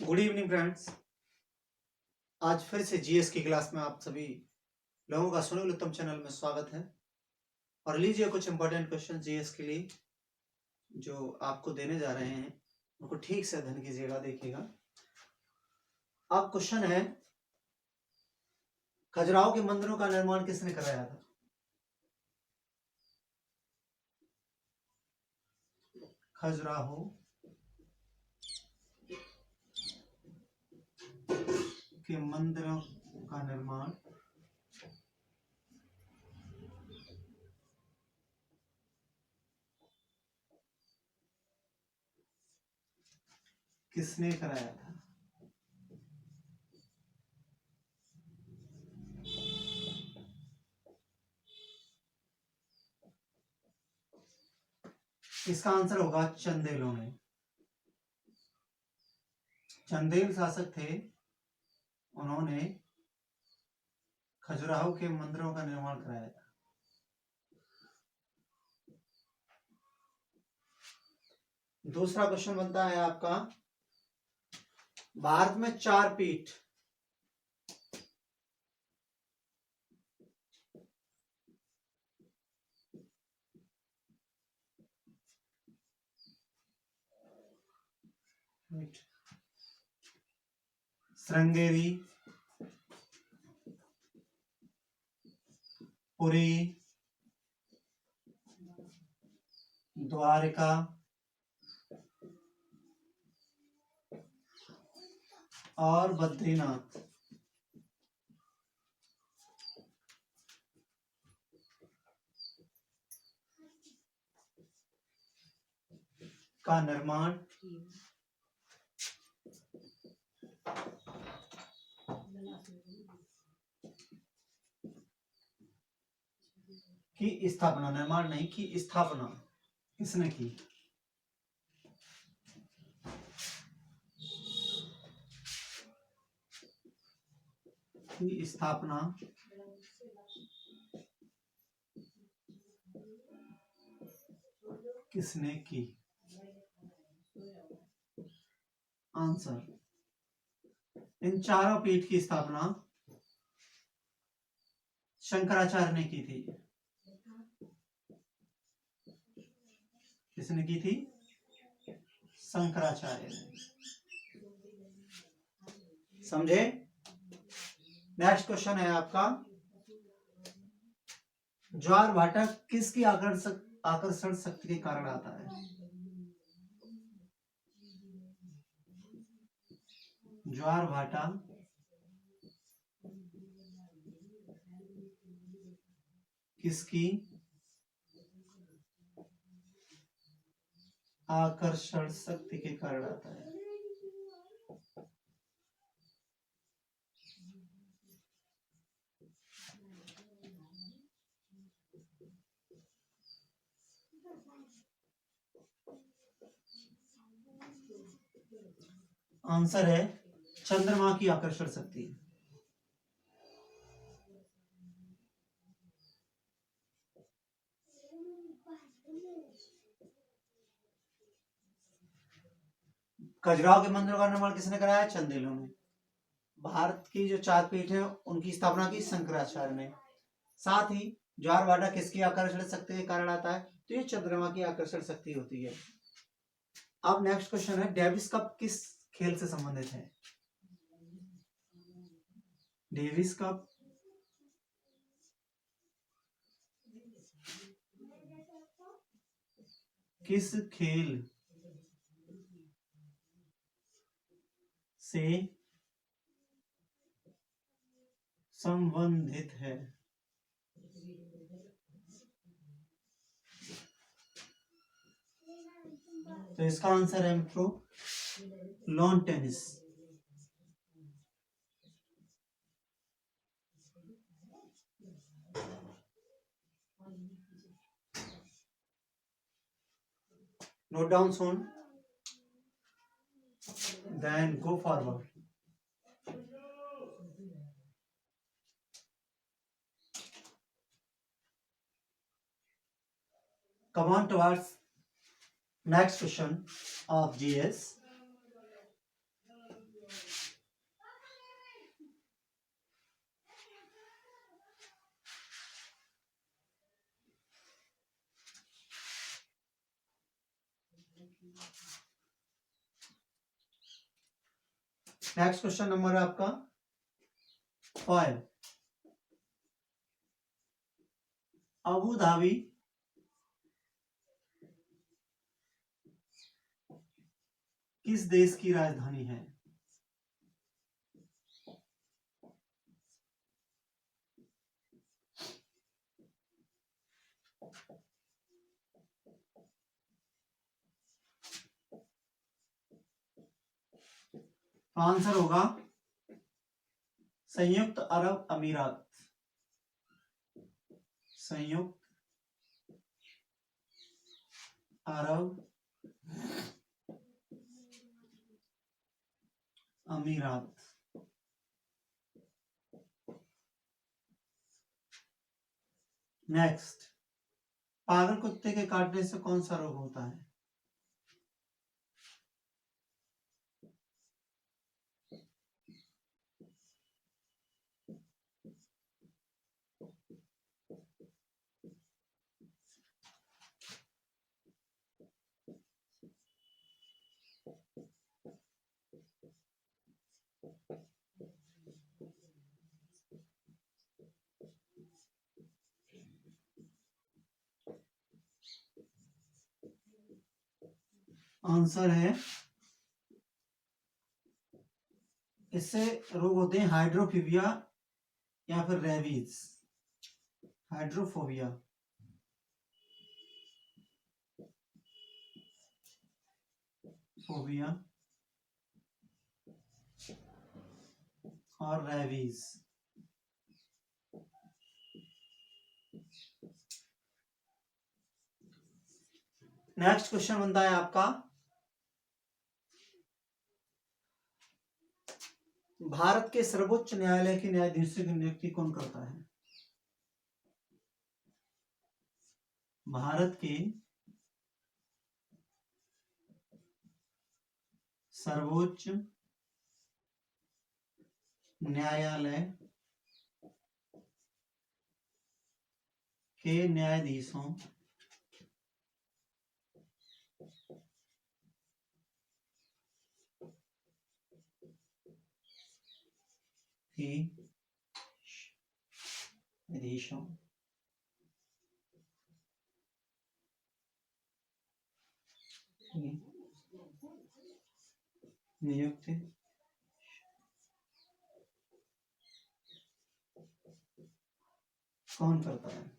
Good evening friends. आज फिर से जीएस की क्लास में आप सभी लोगों का सुनील उत्तम चैनल में स्वागत है। और लीजिए कुछ इंपॉर्टेंट क्वेश्चन जीएस के लिए जो आपको देने जा रहे हैं, उनको ठीक से अध्ययन कीजिएगा। देखिएगा, अब क्वेश्चन है, खजुराहो के मंदिरों का निर्माण किसने कराया था? खजुराहो के मंदिरों का निर्माण किसने कराया था? इसका आंसर होगा चंदेलों ने। चंदेल शासक थे, उन्होंने खजुराहो के मंदिरों का निर्माण कराया था। दूसरा क्वेश्चन बनता है आपका, भारत में 4 पीठ श्रृंगेरी, पुरी, द्वारका और बद्रीनाथ का निर्माण की स्थापना, निर्माण नहीं की स्थापना किसने की? की स्थापना किसने की? आंसर, इन चारों पीठ की स्थापना शंकराचार्य ने की थी। किसने की थी? शंकराचार्य ने। समझे? नेक्स्ट क्वेश्चन है आपका, ज्वार भाटा किसकी आकर्षण शक्ति के कारण आता है? ज्वार भाटा किसकी आकर्षण शक्ति के कारण आता है? आंसर है चंद्रमा की आकर्षण शक्ति। खजुराहो के मंदिरों का निर्माण किसने कराया? चंदेलों ने। भारत की जो 4 पीठ है उनकी स्थापना की शंकराचार्य ने। साथ ही ज्वार भाटा किसकी आकर्षण शक्ति के कारण आता है? तो ये चंद्रमा की आकर्षण शक्ति होती है। अब नेक्स्ट क्वेश्चन है, डेविस कप किस खेल से संबंधित है? डेविस कप किस खेल से संबंधित है? तो इसका आंसर है मित्रों lawn tennis. Note down soon, then go forward. Come on towards next question of GS. Next question number है आपका 5। अबू धाबी किस देश की राजधानी है? आंसर होगा संयुक्त अरब अमीरात। संयुक्त अरब अमीरात। नेक्स्ट, पागल कुत्ते के काटने से कौन सा रोग होता है? आंसर है, इससे रोग होते हैं हाइड्रोफोबिया या फिर रेबीज। हाइड्रोफोबिया, फोबिया और रेबीज। नेक्स्ट क्वेश्चन बनता है आपका, भारत के सर्वोच्च न्यायालय के न्यायाधीशों की नियुक्ति कौन करता है? भारत के सर्वोच्च न्यायालय के न्यायाधीशों की न्यायाधीशों की नियुक्ति कौन करता है?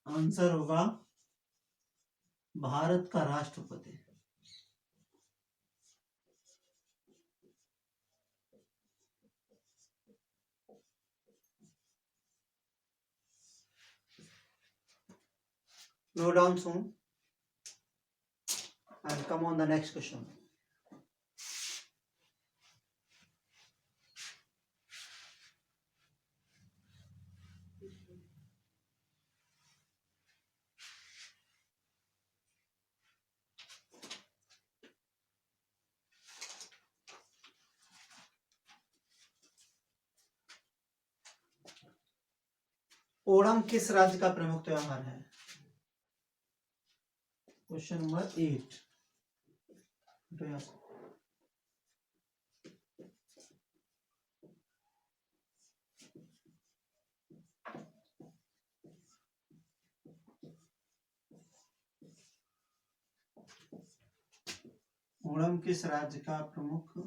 आंसर होगा भारत का राष्ट्रपति। Note down soon. I'll come on the next question. Onam किस राज्य का प्रमुख त्योहार है? Question number 8। ओणम किस राज्य का प्रमुख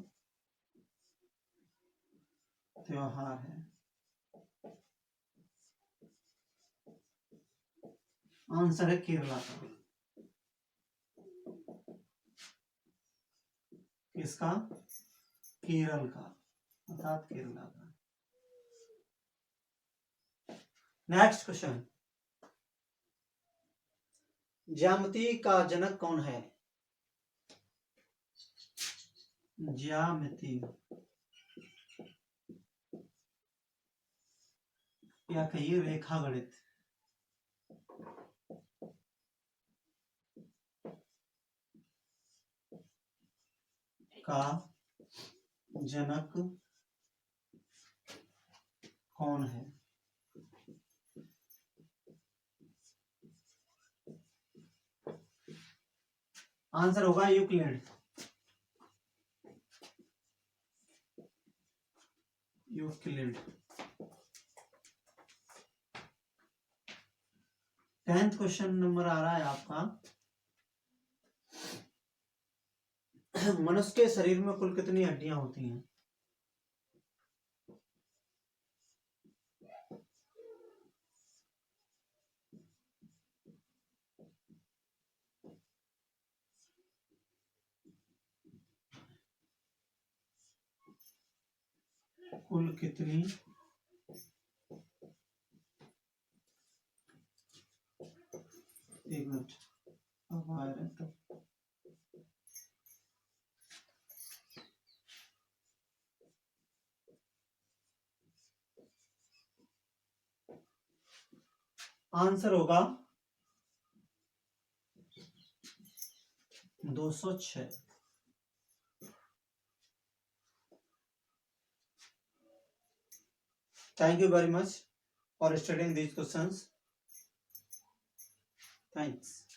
त्योहार है? आंसर है केरला का। किसका? केरल का, अर्थात केरला का। नेक्स्ट क्वेश्चन, ज्यामिति का जनक कौन है? ज्यामिति या कहिए रेखा गणित का जनक कौन है? आंसर होगा Euclid. Euclid. 10th question number आ रहा है आपका। मनुष्य के शरीर में कुल कितनी हड्डियां होती हैं? कुल कितनी एक मिनट अब आ रहा है तो आंसर होगा 206। Thank you very much for studying these questions. Thanks.